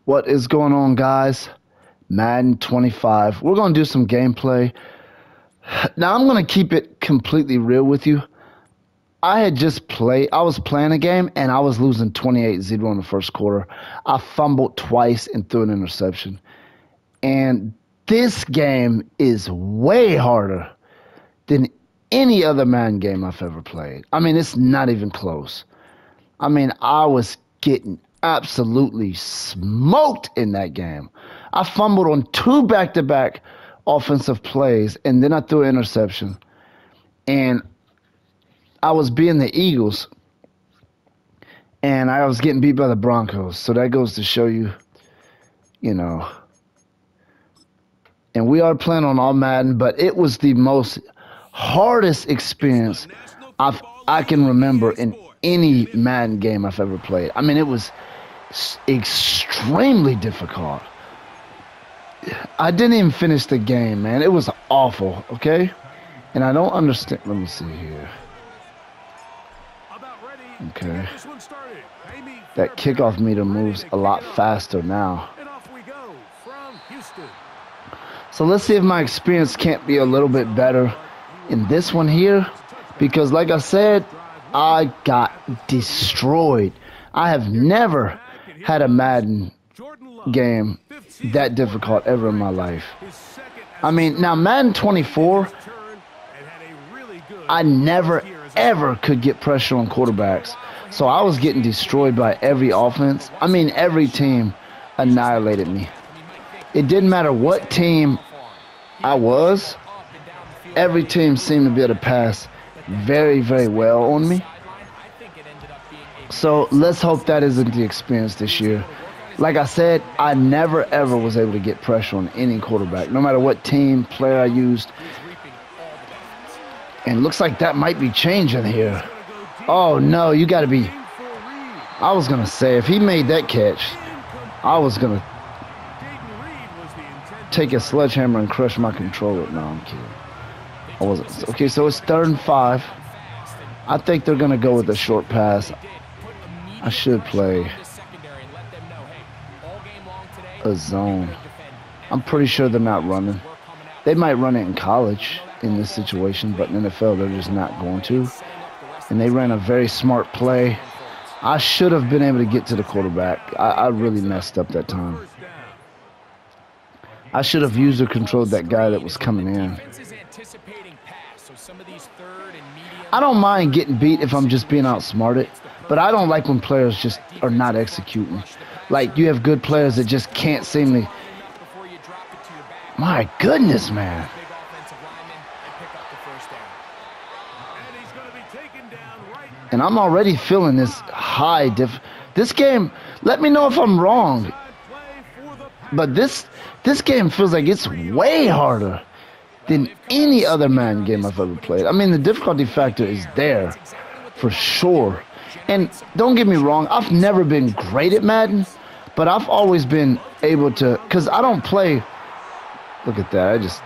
What is going on, guys? Madden 25. We're going to do some gameplay. Now, I'm going to keep it completely real with you. I was playing a game, and I was losing 28-0 in the first quarter. I fumbled twice and threw an interception. And this game is way harder than any other Madden game I've ever played. I mean, it's not even close. I mean, I was getting absolutely smoked in that game. I fumbled on 2 back-to-back offensive plays, and then I threw an interception. And I was beating the Eagles, and I was getting beat by the Broncos. So that goes to show you, you know. And we are playing on all Madden, but it was the most hardest experience I can remember in any Madden game I've ever played. I mean, it was extremely difficult. I didn't even finish the game, man. It was awful, okay? And I don't understand. Let me see here. Okay. That kickoff meter moves a lot faster now. So let's see if my experience can't be a little bit better in this one here. Because like I said, I got destroyed. I have never had a Madden game that difficult ever in my life. I mean, now Madden 24, I never ever could get pressure on quarterbacks. So I was getting destroyed by every offense. I mean, every team annihilated me. It didn't matter what team I was. Every team seemed to be able to pass very, very well on me. So let's hope that isn't the experience this year. Like I said, I never ever was able to get pressure on any quarterback, no matter what team, player I used. And looks like that might be changing here. Oh no, you gotta be. I was gonna say, if he made that catch, I was gonna take a sledgehammer and crush my controller. No, I'm kidding. I wasn't. Okay, so it's 3rd and 5. I think they're gonna go with a short pass. I should play a zone. I'm pretty sure they're not running. They might run it in college in this situation, but in NFL they're just not going to. And they ran a very smart play. I should have been able to get to the quarterback. I really messed up that time. I should have used or controlled that guy that was coming in. I don't mind getting beat if I'm just being outsmarted, but I don't like when players just are not executing. Like, you have good players that just can't seem to... My goodness, man. And I'm already feeling this high this game, let me know if I'm wrong. But this game feels like it's way harder than any other Madden game I've ever played. I mean, the difficulty factor is there for sure. And don't get me wrong, I've never been great at Madden, but I've always been able to, because I don't play. Look at that.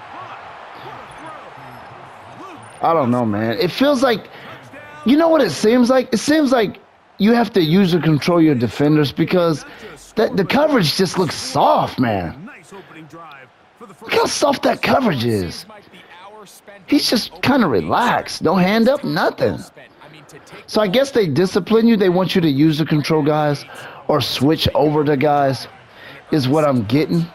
I don't know, man. It feels like, you know what it seems like? It seems like you have to use or control your defenders because the coverage just looks soft, man. Look how soft that coverage is. He's just kind of relaxed. No hand up, nothing. So I guess they discipline you. They want you to use or control guys or switch over to guys is what I'm getting.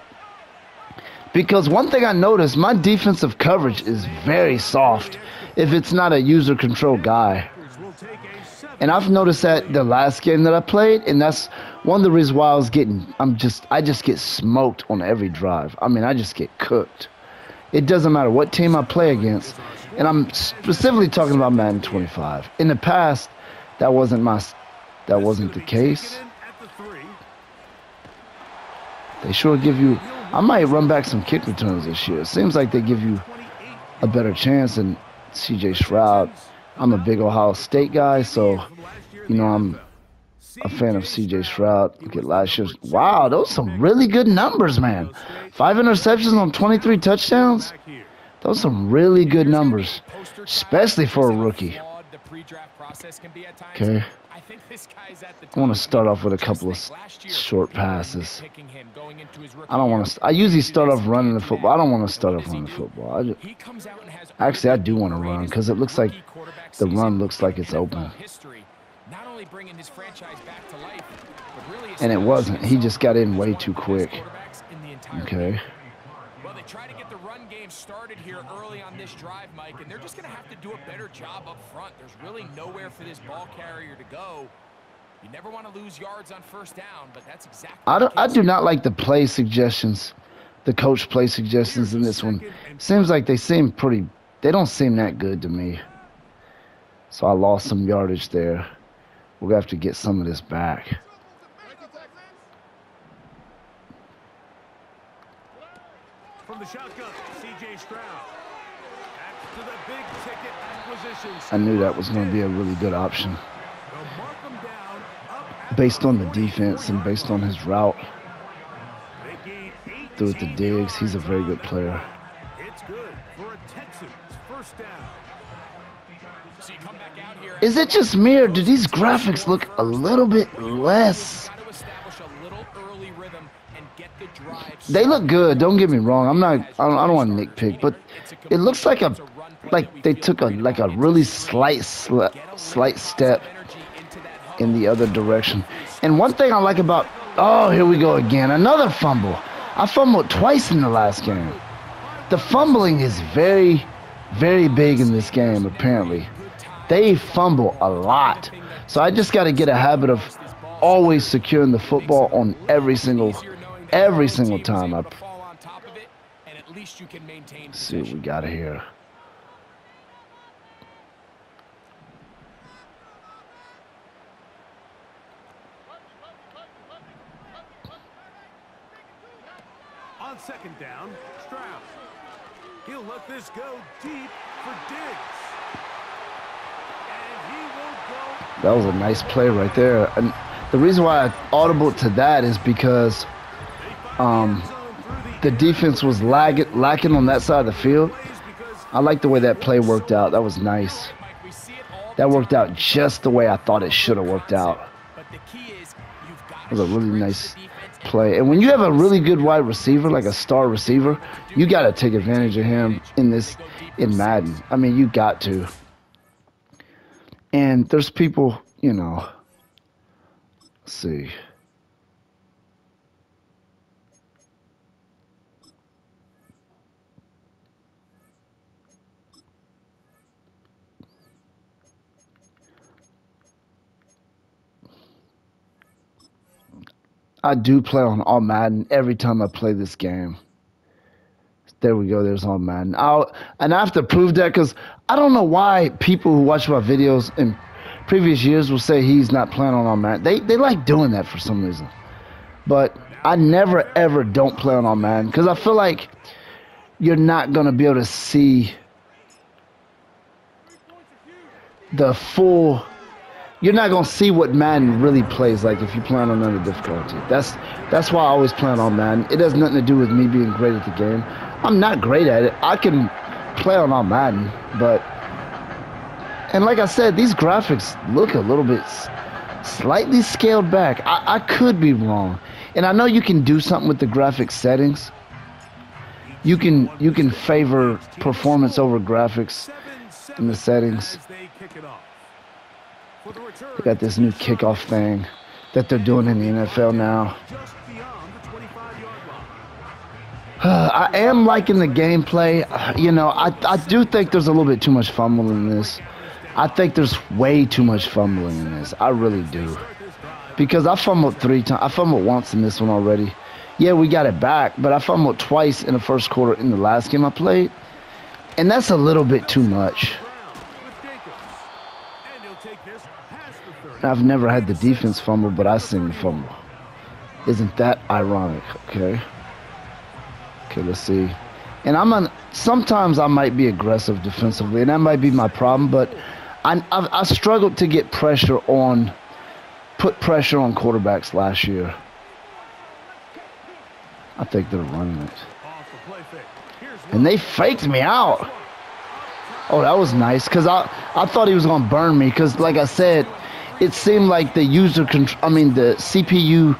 Because one thing I noticed, my defensive coverage is very soft if it's not a user control guy. And I've noticed that the last game that I played, and that's one of the reasons why I just get smoked on every drive. I mean, I just get cooked. It doesn't matter what team I play against, and I'm specifically talking about Madden 25. In the past, that wasn't the case. They sure give you. I might run back some kick returns this year. It seems like they give you a better chance than C.J. Stroud. I'm a big Ohio State guy, so, you know, I'm a fan of C.J. Stroud. Look at last year's. Wow, those are some really good numbers, man. 5 interceptions on 23 touchdowns. Those are some really good numbers, especially for a rookie. Okay. I want to start off with a couple of short passes. I don't want to. I usually start off running the football. I don't want to start off running the football. Actually, I do want to run because it looks like the run looks like it's open. And it wasn't. He just got in way too quick. Okay. Well, they try to get the run game started here early on this drive, Mike, and they're just going to have to do a better job up front. There's really nowhere for this ball carrier to go. You never want to lose yards on first down, but that's exactly I do not like the play suggestions, the coach play suggestions in this one. Seems like they don't seem that good to me. So I lost some yardage there. We're going to have to get some of this back. From the shotgun, C.J. Stroud. Back to the big ticket acquisitions. I knew that was going to be a really good option. Based on the defense and based on his route. Threw it to Diggs. He's a very good player. It's good for a Texans first down. Is it just me, or do these graphics look a little bit less? They look good. Don't get me wrong. I don't want to nitpick, but it looks like they took a really slight step in the other direction. And one thing I like about, oh, here we go again, another fumble. I fumbled twice in the last game. The fumbling is very, very big in this game, apparently. They fumble a lot. So I just got to get a habit of always securing the football on every single time. Let's see what we got here. On second down, Stroud. He'll let this go deep for Diggs. And he will go. That was a nice play right there. And the reason why I audibled to that is because the defense was lacking on that side of the field. I like the way that play worked out. That was nice. That worked out just the way I thought it should have worked out. It was a really nice play. And when you have a really good wide receiver, like a star receiver, you got to take advantage of him in Madden. I mean, you got to. And there's people, you know, let's see. I do play on all Madden every time I play this game. There we go. There's all Madden. And I have to prove that because I don't know why people who watch my videos in previous years will say he's not playing on all Madden. They like doing that for some reason. But I never, ever don't play on all Madden because I feel like you're not going to be able to see the full... You're not going to see what Madden really plays like if you play on another difficulty. That's why I always play on Madden. It has nothing to do with me being great at the game. I'm not great at it. I can play on all Madden, but... And like I said, these graphics look a little bit slightly scaled back. I could be wrong. And I know you can do something with the graphic settings. You can favor performance over graphics in the settings. They got this new kickoff thing that they're doing in the NFL now. I am liking the gameplay. You know, I do think there's a little bit too much fumbling in this. I think there's way too much fumbling in this. I really do. Because I fumbled 3 times. I fumbled once in this one already. Yeah, we got it back, but I fumbled twice in the first quarter in the last game I played. And that's a little bit too much. I've never had the defense fumble, but I seen the fumble. Isn't that ironic? Okay. Okay, let's see. And sometimes I might be aggressive defensively, and that might be my problem, but I struggled to get put pressure on quarterbacks last year. I think they're running it. And they faked me out. Oh, that was nice, because I thought he was going to burn me, because like I said, it seemed like the user control, I mean the CPU,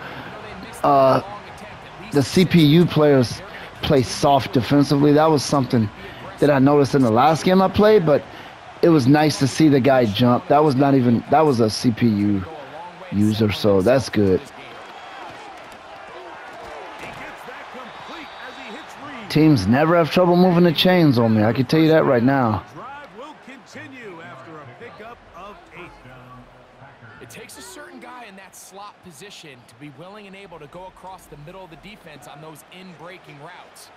players play soft defensively. That was something that I noticed in the last game I played, but it was nice to see the guy jump. That was a CPU user, so that's good. Teams never have trouble moving the chains on me. I can tell you that right now. It takes a certain guy in that slot position to be willing and able to go across the middle of the defense on those in-breaking routes.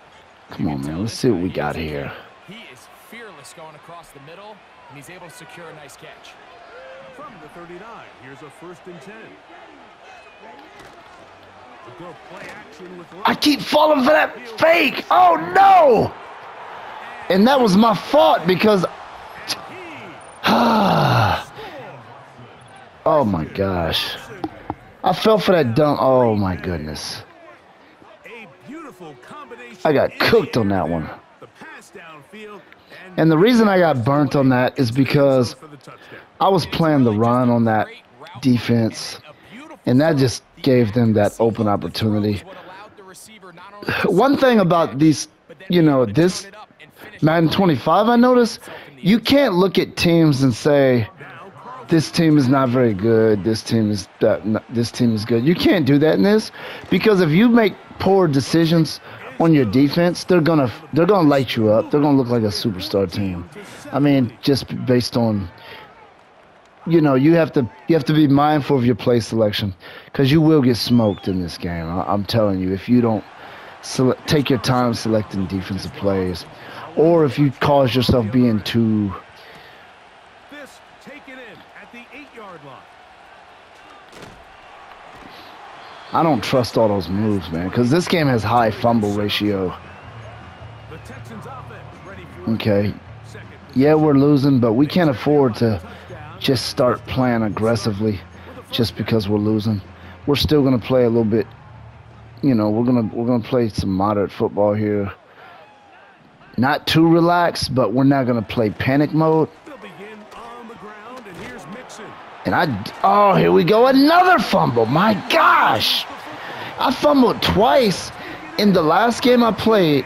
Come on, man. Let's see what we got here. He is fearless going across the middle, and he's able to secure a nice catch. From the 39, here's a 1st and 10. Play action with I keep falling for that fake. Oh, no. And that was my fault because... Oh, my gosh. I fell for that dunk. Oh, my goodness. I got cooked on that one. And the reason I got burnt on that is because I was playing the run on that defense, and that just gave them that open opportunity. One thing about these, this Madden 25, I noticed, you can't look at teams and say, this team is not very good, this team is good. You can't do that in this, because if you make poor decisions on your defense, they're gonna light you up. They're gonna look like a superstar team. I mean, just based on, you have to be mindful of your play selection, because you will get smoked in this game. I'm telling you, if you don't take your time selecting defensive plays, or if you cause yourself being too. This taken in at the 8-yard line. I don't trust all those moves, man, because this game has high fumble ratio. The Texans offense ready for Okay. Yeah, we're losing, but we can't afford to just start playing aggressively just because we're losing. We're still going to play a little bit, we're going to play some moderate football here. Not too relaxed, but we're not going to play panic mode. They'll begin on the ground, and here's Mixon. And here we go, another fumble. My gosh. I fumbled twice in the last game I played,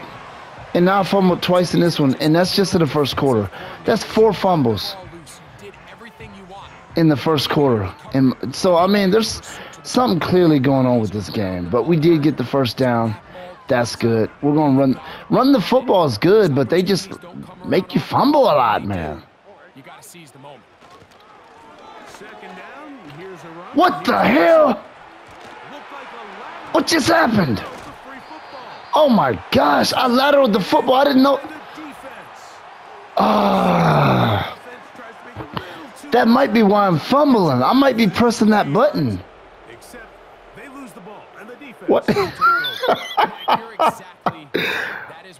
and now I fumbled twice in this one, and that's just in the first quarter. That's 4 fumbles in the first quarter. And so, I mean, there's something clearly going on with this game, but we did get the first down. That's good. We're going to run the football is good, but they just make you fumble a lot, man. You got to seize the moment. Second down, here's a run. What the hell? What just happened? Oh my gosh, I lateraled the football. I didn't know. That might be why I'm fumbling. I might be pressing that button. Except they lose the ball, and the defense What?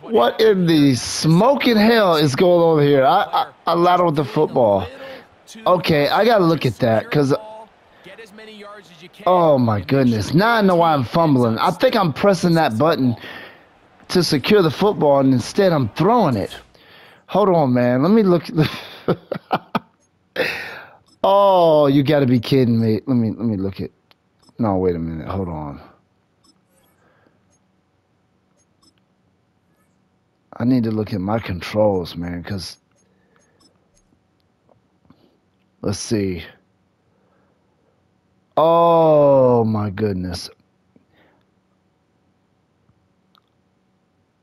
What in the smoking hell is going on here? I lateraled the football. Okay, I gotta look at that, because oh my goodness, now I know why I'm fumbling. I think I'm pressing that button to secure the football, and instead I'm throwing it. Hold on, man, let me look. Oh, you gotta be kidding me. Let me look at. No, wait a minute, hold on. I need to look at my controls, man, because let's see. Oh my goodness.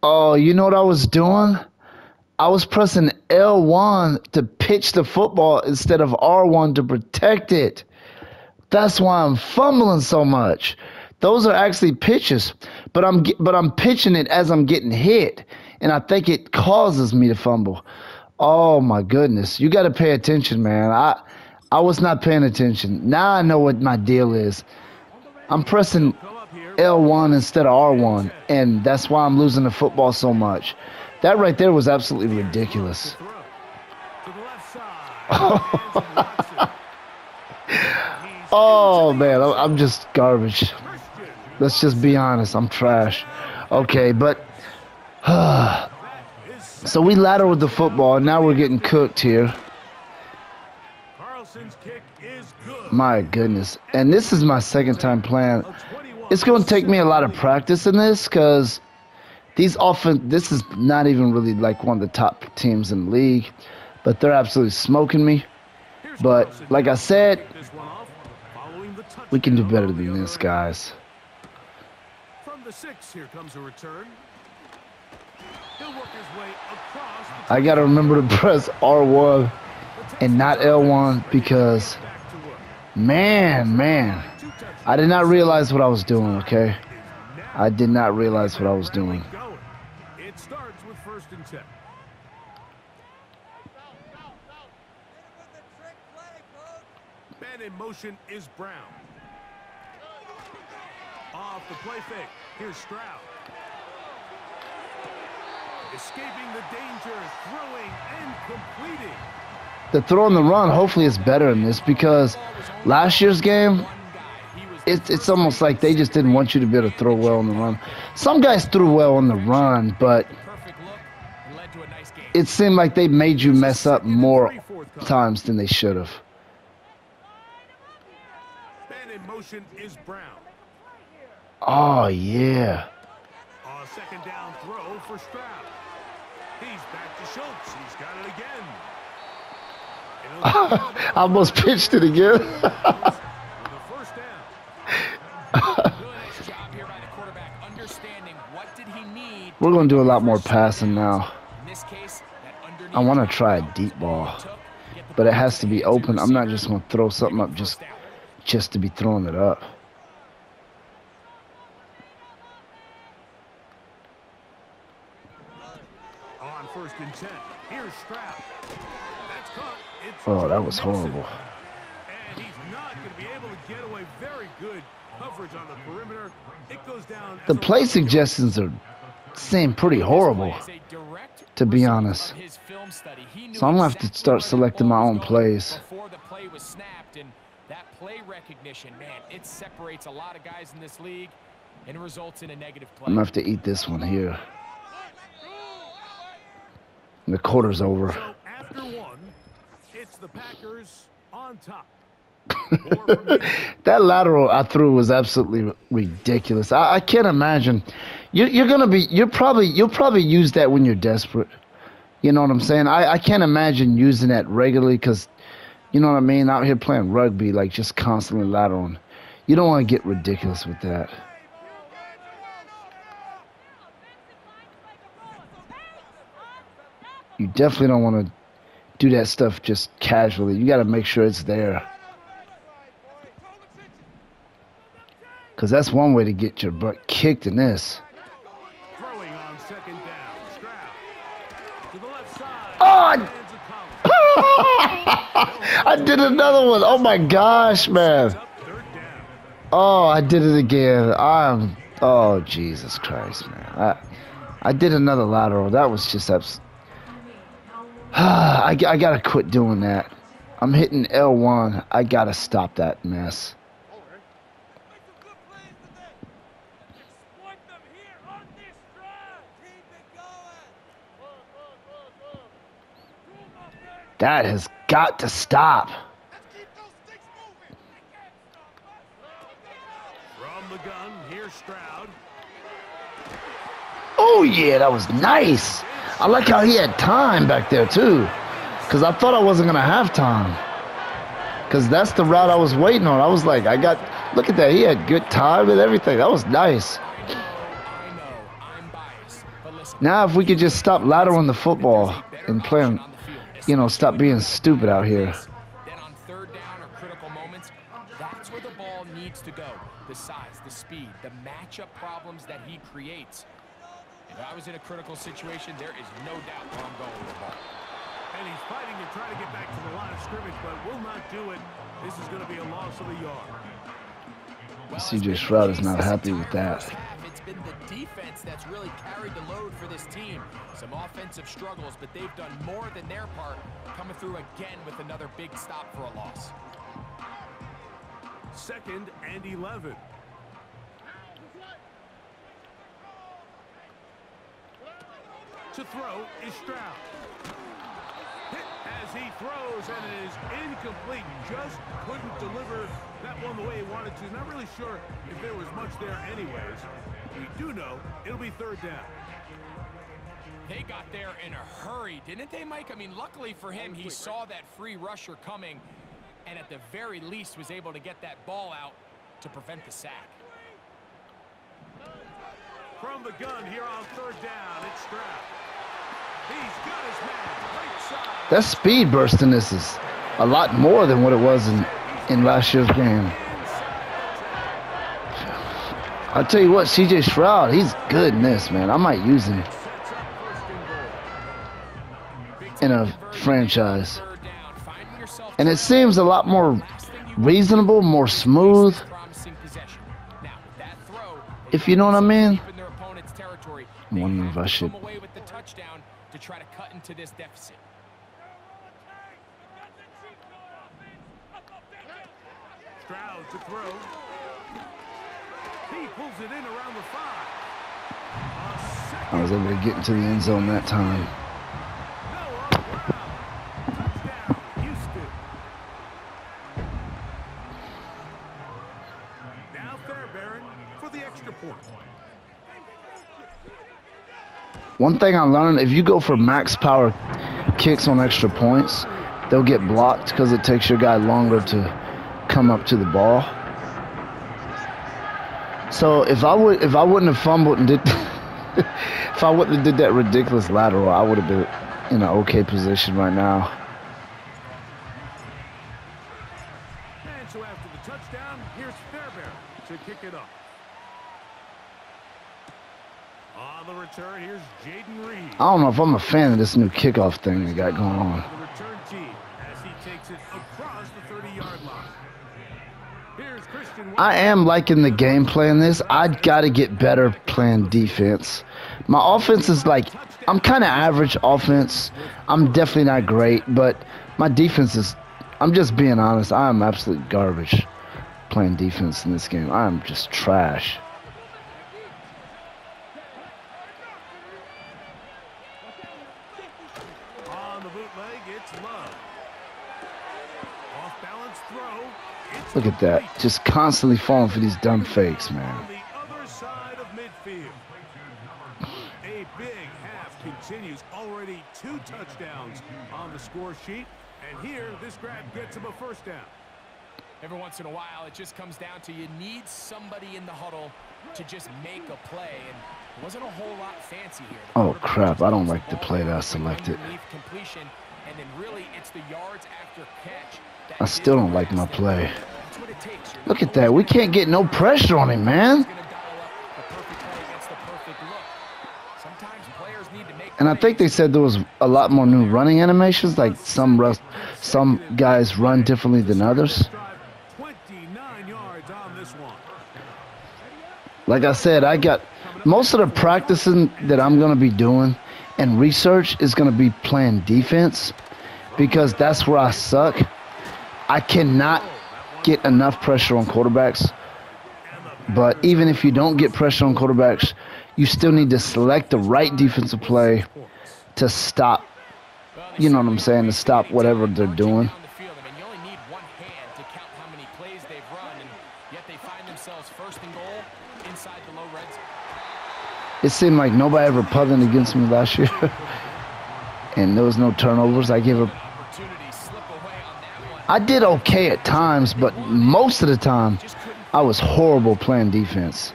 Oh, you know what I was doing? I was pressing L1 to pitch the football instead of R1 to protect it. That's why I'm fumbling so much. Those are actually pitches, but I'm pitching it as I'm getting hit, and I think it causes me to fumble. Oh my goodness, you got to pay attention, man. I was not paying attention. Now I know what my deal is. I'm pressing L1 instead of R1, and that's why I'm losing the football so much. That right there was absolutely ridiculous. Oh man, I'm just garbage. Let's just be honest, I'm trash. Okay, but so we lateraled the football, and now we're getting cooked here. Carlson's kick is good. My goodness. And this is my second time playing. It's going to take me a lot of practice in this because this is not even really like one of the top teams in the league, but they're absolutely smoking me. But like I said, we can do better than this, guys. From the 6, here comes a return. He'll work his way across. I got to remember to press R1 and not L1 because, man, I did not realize what I was doing, okay? I did not realize what I was doing. It starts with 1st and 10. Man in motion is Brown. Off the play fake. Here's Stroud. Escaping the danger, throwing and completing. The throw and the run hopefully is better in this because last year's game, it's almost like they just didn't want you to be able to throw well on the run. Some guys threw well on the run, but it seemed like they made you mess up more times than they should have. Man in motion is Brown. Oh, yeah. Second down throw for Stroud. He's back to Schultz. He's got it again. I almost pitched it again. We're going to do a lot more passing now. I want to try a deep ball, but it has to be open. I'm not just going to throw something up just to be throwing it up. On 1st and 10, here's Stroud. That's caught. Oh, that was horrible. And he's not going to be able to get away. Very good coverage on the perimeter. It goes down. The play suggestions seem pretty horrible, to be honest. So I'm going to have to start selecting my own plays. Before the play was snapped, and that play recognition, man, it separates a lot of guys in this league and results in a negative play. I'm going to have to eat this one here. The quarter's over. So after 1, it's the Packers on top. That lateral I threw was absolutely ridiculous. I can't imagine. You'll probably use that when you're desperate. You know what I'm saying? I can't imagine using that regularly because, you know what I mean? Out here playing rugby, like just constantly lateraling. You don't want to get ridiculous with that. You definitely don't want to do that stuff just casually. You got to make sure it's there. Because that's one way to get your butt kicked in this. Throwing on 2nd down. Stroud to the left side. Oh, I did another one. Oh, my gosh, man. Oh, I did it again. Oh, Jesus Christ, man. I did another lateral. That was just I got to quit doing that. I'm hitting L1. I got to stop that mess. That has got to stop. From the gun, here's Stroud. Oh, yeah, that was nice. I like how he had time back there, too. Because I thought I wasn't going to have time. Because that's the route I was waiting on. I was like, look at that. He had good time and everything. That was nice. Now, if we could just stop lateraling the football and playing, stop being stupid out here. Then on 3rd down or critical moments, that's where the ball needs to go. The size, the speed, the matchup problems that he creates. If I was in a critical situation, there is no doubt where I'm going with the ball. And he's fighting to try to get back to the line of scrimmage, but will not do it. This is going to be a loss of a yard. Well, CJ Stroud is not happy with that. It's been the defense that's really carried the load for this team. Some offensive struggles, but they've done more than their part, coming through again with another big stop for a loss. 2nd and 11. To throw is Stroud. Hit as he throws, and it is incomplete. Just couldn't deliver that one the way he wanted to. Not really sure if there was much there anyways. We do know it'll be third down. They got there in a hurry, didn't they, Mike? I mean, luckily for him, he saw that free rusher coming, and at the very least was able to get that ball out to prevent the sack. From the gun here on third down, it's Stroud. He's got his man right side. That speed burst in this is a lot more than what it was in last year's game. I'll tell you what, CJ Stroud, he's good in this, man. I might use him in a franchise. And it seems a lot more reasonable, more smooth, if you know what I mean. I'm wondering if I should. To try to cut into this deficit. Stroud to throw. He pulls it in around the 5. I was able to get into the end zone that time. Touchdown, Houston. Now Fairbairn for the extra point. One thing I learned, if you go for max power kicks on extra points, they'll get blocked because it takes your guy longer to come up to the ball. So if I wouldn't have fumbled and did if I wouldn't have did that ridiculous lateral, I would have been in an okay position right now. And so after the touchdown, here's Fairbairn to kick it off. On the return, here's Jaden Reed. I don't know if I'm a fan of this new kickoff thing they got going on. The return team as he takes it across the 30-yard line. Here's Christian. I am liking the gameplay in this. I'd got to get better playing defense. My offense is like, I'm kind of average offense. I'm definitely not great, but my defense is, I'm just being honest, I am absolute garbage playing defense in this game. I am just trash. Look at that. Just constantly falling for these dumb fakes, man. On the other side of midfield. A big half continues. Already 2 touchdowns on the score sheet. And here, this grab gets him a first down. Every once in a while, it just comes down to you need somebody in the huddle to just make a play. And it wasn't a whole lot fancy here. Oh, crap. I don't like the play that I selected. Completion, and then really it's the yards after catch. I still don't like my play. Look at that. We can't get no pressure on him, man. And I think they said there was a lot more new running animations, like some guys run differently than others. 29 yards on this one. Like I said, I got most of the practicing that I'm going to be doing and research is going to be playing defense because that's where I suck. I cannot get enough pressure on quarterbacks, but even if you don't get pressure on quarterbacks, you still need to select the right defensive play to stop, you know what I'm saying, to stop whatever they're doing. It seemed like nobody ever punted against me last year, and there was no turnovers. I did okay at times, but most of the time, I was horrible playing defense.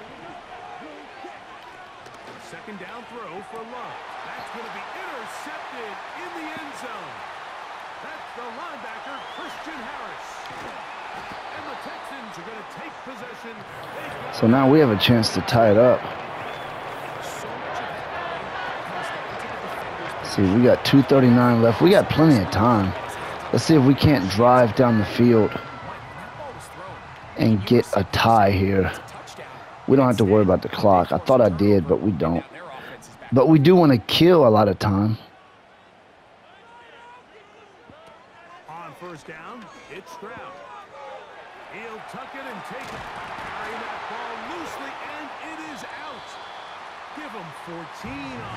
Second down throw for Love. That's going to be intercepted in the end zone. That's the linebacker, Christian Harris. And the Texans are going to take possession. So now we have a chance to tie it up. See, we got 2:39 left. We got plenty of time. Let's see if we can't drive down the field and get a tie here. We don't have to worry about the clock. I thought I did, but we don't. But we do want to kill a lot of time. On first down, it's Stroud. He'll tuck it and take it. Carry that ball loosely, and it is out. Give him 14.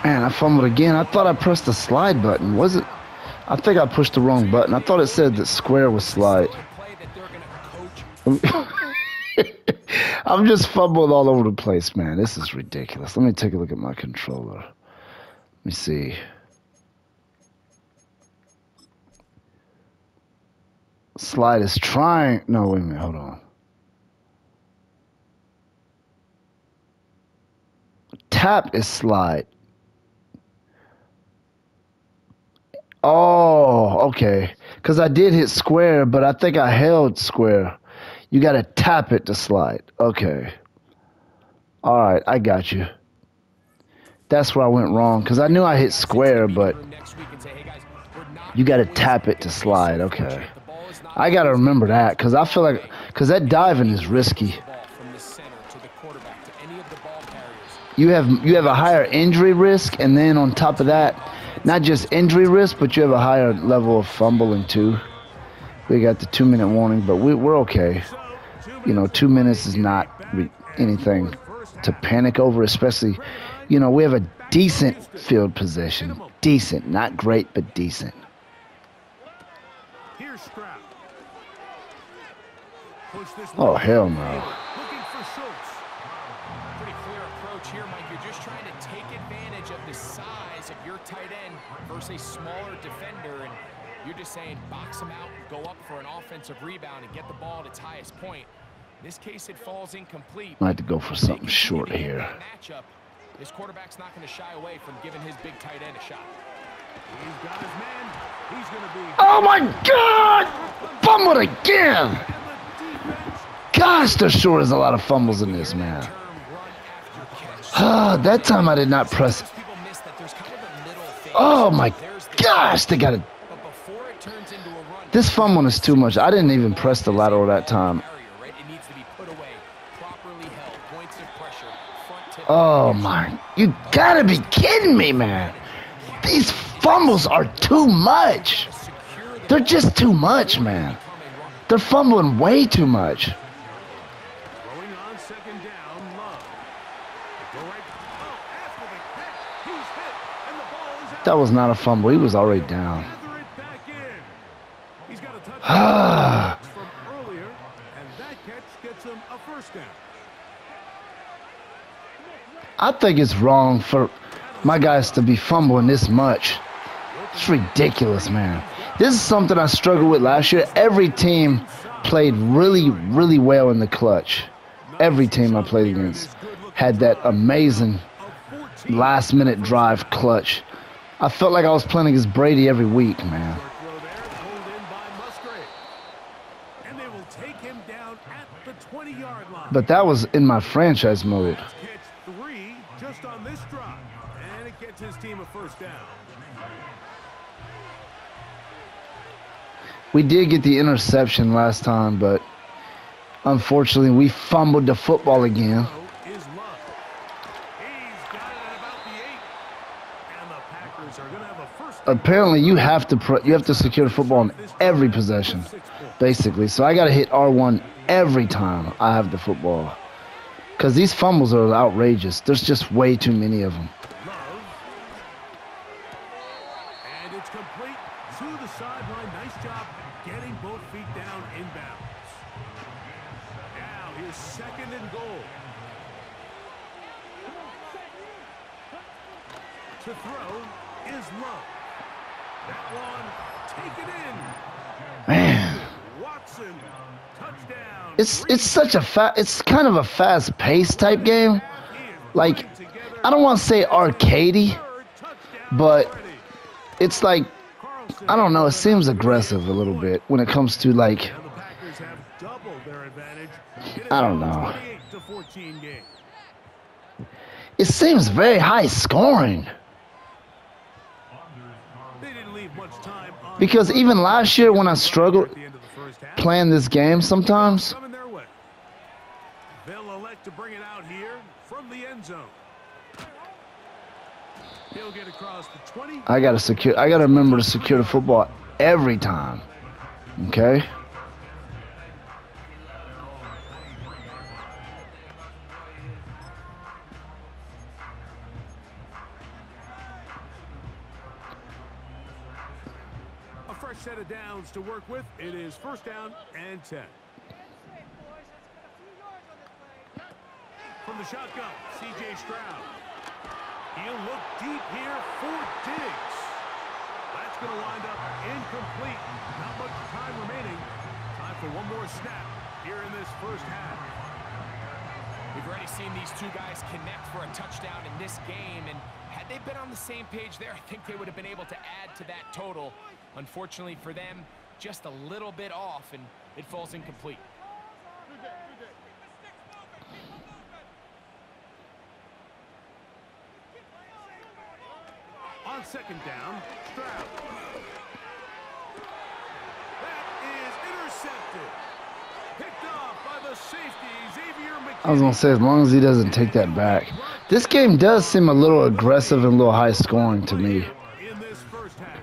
Man, I fumbled again. I thought I pressed the slide button. Was it? I think I pushed the wrong button. I thought it said that square was slide. I'm just fumbling all over the place, man. This is ridiculous. Let me take a look at my controller. Let me see. Slide is trying. No, wait a minute. Hold on. Tap is slide. Oh, okay. Because I did hit square, but I think I held square. You got to tap it to slide. Okay. All right, I got you. That's where I went wrong. Because I knew I hit square, but you got to tap it to slide. Okay. I got to remember that because I feel like, because that diving is risky. You have a higher injury risk, and then on top of that, not just injury risk, but you have a higher level of fumbling too. We got the 2-minute warning, but we're okay. You know, 2 minutes is not anything to panic over, especially, you know, we have a decent field position. Decent, not great, but decent. Oh, hell no. A smaller defender, and you're just saying box him out and go up for an offensive rebound and get the ball at its highest point. In this case, it falls incomplete. I have to go for something short here. Matchup, this quarterback's not going to shy away from giving his big tight end a shot. He's got his man. He's going to be. Oh my God! Fumbled again! Gosh, there sure is a lot of fumbles in this, man. That time I did not press. Oh my gosh, they got it. This fumbling is too much. I didn't even press the lateral that time. Oh my, you gotta be kidding me, man. These fumbles are too much. They're just too much, man. They're fumbling way too much. That was not a fumble. He was already down. I think it's wrong for my guys to be fumbling this much. It's ridiculous, man. This is something I struggled with last year. Every team played really, really well in the clutch. Every team I played against had that amazing last-minute drive clutch. I felt like I was playing against Brady every week, man. But that was in my franchise mode. Just on this drive, and it gets his team a first down. We did get the interception last time, but unfortunately we fumbled the football again. Apparently you have to secure the football in every possession, basically. So I got to hit R1 every time I have the football. Because these fumbles are outrageous. There's just way too many of them. And it's complete to the sideline. Nice job getting both feet down inbounds. Now here's 2nd and goal. To throw is Love. That one taken in. Man. Watson, touchdown. It's kind of a fast-paced type game. Like, I don't want to say arcadey, but it's like, I don't know, it seems aggressive a little bit when it comes to, like, I don't know. It seems very high scoring. Because even last year when I struggled playing this game sometimes, they'll elect to bring it out here from the end zone. He'll get across the 20. I gotta remember to secure the football every time. Okay? fresh set of downs to work with. It is first down and 10. From the shotgun, C.J. Stroud. He'll look deep here for Diggs. That's going to wind up incomplete. Not much time remaining. Time for one more snap here in this first half. We've already seen these two guys connect for a touchdown in this game, and had they been on the same page there, I think they would have been able to add to that total. Unfortunately for them, just a little bit off, and it falls incomplete. On second down, Stroud. That is intercepted. Picked off by the safety, Xavier McKinney. I was going to say, as long as he doesn't take that back. This game does seem a little aggressive and a little high scoring to me. In this first half.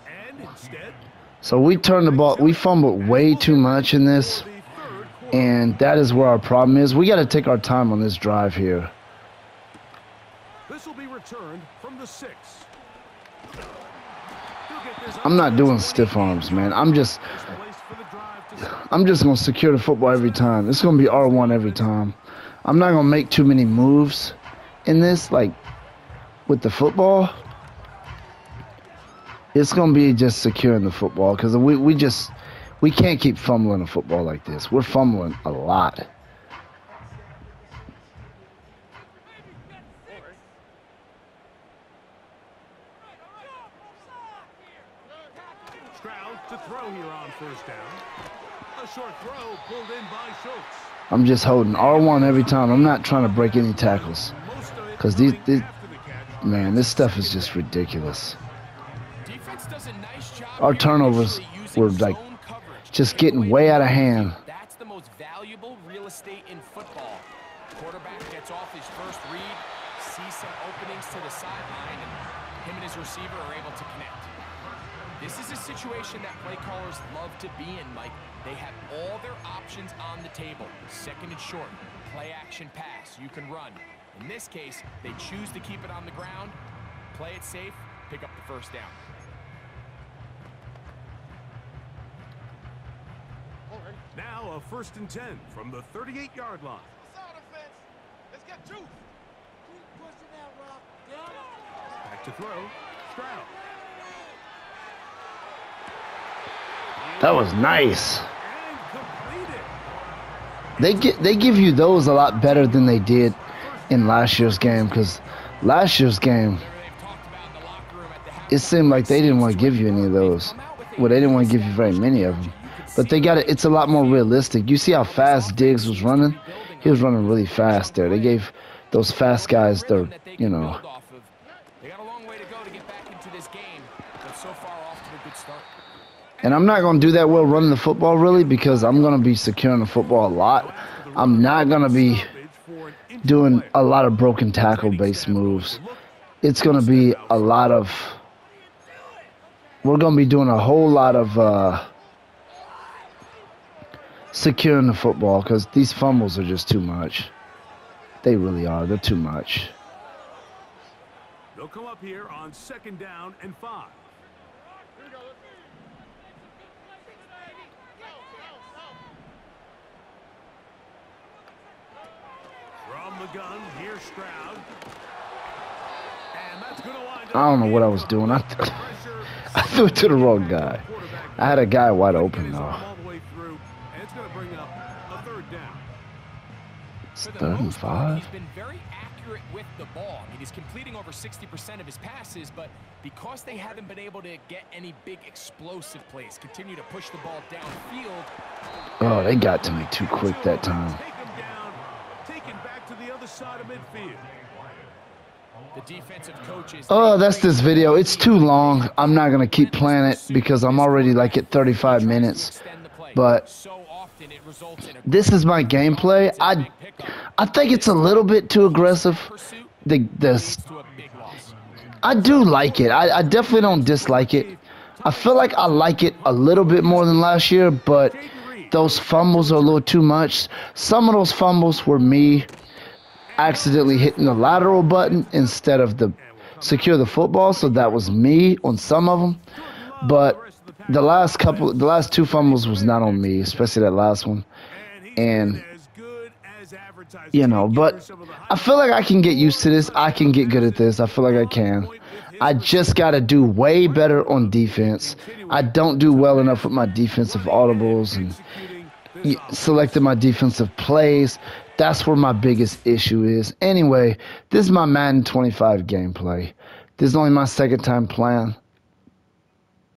And instead, So we turned the ball, we fumbled way too much in this, and that is where our problem is. We got to take our time on this drive here. this will be returned from the 6. I'm not doing stiff arms, man. I'm just going to secure the football every time. It's going to be R1 every time. I'm not going to make too many moves in this, like with the football. It's going to be just securing the football because we can't keep fumbling the football like this. We're fumbling a lot. Stroud to throw here on first down. A short throw pulled in by Schultz. I'm just holding R1 every time. I'm not trying to break any tackles because these man, this stuff is just ridiculous. Our turnovers were like just getting way out of hand. That's the most valuable real estate in football. Quarterback gets off his first read, sees some openings to the sideline, and him and his receiver are able to connect. This is a situation that play callers love to be in, Mike. They have all their options on the table. Second and short, play action pass, you can run. In this case, they choose to keep it on the ground, play it safe, pick up the first down. Now a first and 10 from the 38-yard line. Let's get juice. Keep pushing that rock. Down. Back to throw, Stroud. That was nice. And completed. They give you those a lot better than they did in last year's game because last year's game it seemed like they didn't want to give you any of those. Well, they didn't want to give you very many of them. But they got it. It's a lot more realistic. You see how fast Diggs was running? He was running really fast there. They gave those fast guys their, you know. They got a long way to go to get back into this game, but so far off to a good start. And I'm not going to do that well running the football really because I'm going to be securing the football a lot. I'm not going to be doing a lot of broken tackle-based moves. It's going to be a lot of. We're going to be doing a whole lot of. Securing the football because these fumbles are just too much. They really are. They're too much. They'll come up here on second down and 5. From the gun, here's Stroud. And that's going to wind up. I don't know what I was doing. I threw it to the wrong guy. I had a guy wide open though. For the most part, he's been very accurate with the ball. I mean, he's completing over 60% of his passes, but because they haven't been able to get any big explosive plays, continue to push the ball downfield. Oh, they got to me too quick that time. Take him down, taken back to the other side of midfield. The defensive coaches. Oh, that's this video. It's too long. I'm not going to keep playing it because I'm already like at 35 minutes. But this is my gameplay. I think it's a little bit too aggressive. I do like it. I definitely don't dislike it. I feel like I like it a little bit more than last year, but those fumbles are a little too much. Some of those fumbles were me accidentally hitting the lateral button instead of the secure the football, so that was me on some of them. But the last two fumbles was not on me, especially that last one. And but I feel like I can get used to this. I can get good at this. I feel like I can. I just got to do way better on defense. I don't do well enough with my defensive audibles and selecting my defensive plays. That's where my biggest issue is. Anyway, this is my Madden 25 gameplay. This is only my second time playing.